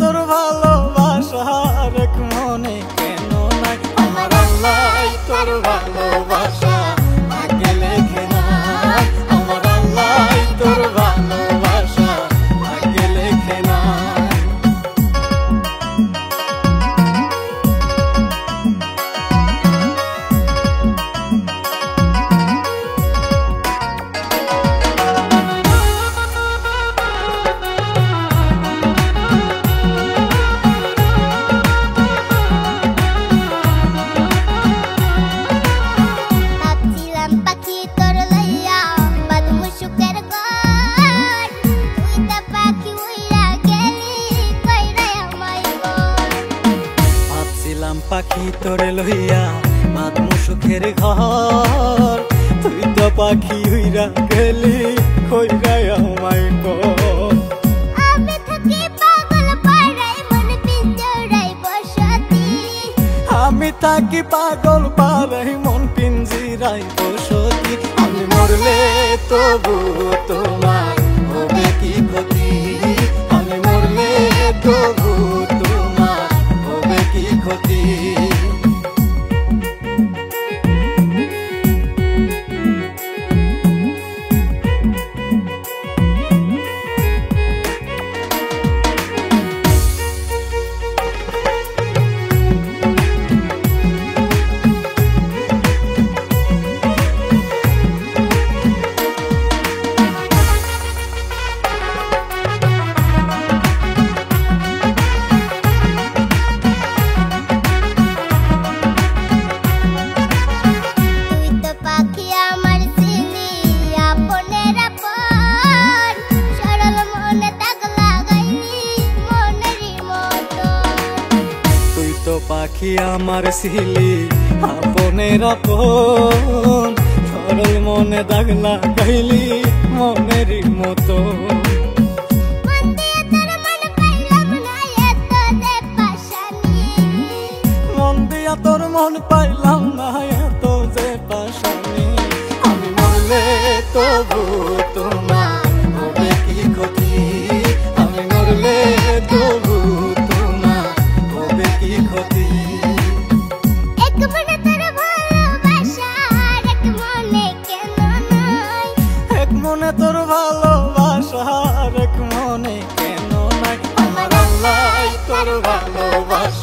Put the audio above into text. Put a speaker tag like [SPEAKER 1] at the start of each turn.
[SPEAKER 1] তোর ভালোবাসা এক মনে কেন নাই আমার আল্লাহ তোর ভালোবাসা আগে লেখে নাই আমার আল্লাহ তোর ভালোবাসা আগে লেখে নাই পাখি তোরে লইয়া বাঁধমু সুখের ঘর তুই তো পাখি হইরা গেলি কইরা আমায় কর
[SPEAKER 2] আমি থাকি পাগল পাড়ায় মন পিঞ্জরায় বসতি
[SPEAKER 1] আমি থাকি পাগল পাড়ায় মন পিঞ্জরায় বসতি আমি মরলে তবু তোমার হবে কি ক্ষতি আমি মরলে তবু তোমার হবে কি ক্ষতি পাখি আমার ছিলি আপনের আপন সরল মনে দাগ লাগাইলি মনেরই মতো মন দিয়া তোর মন পাইলাম না এত যে পাশানি আমি মরলে তবু তোমার হবে কি ক্ষতি আমি মরলে তবু তোমার হবে কি ক্ষতি
[SPEAKER 2] এক মনে তোর ভালোবাসা এক মনে কেন নাই
[SPEAKER 1] এক মনে তোর ভালোবাসা এক মনে কেন নাই আমার আল্লাহ তোর ভালোবাসা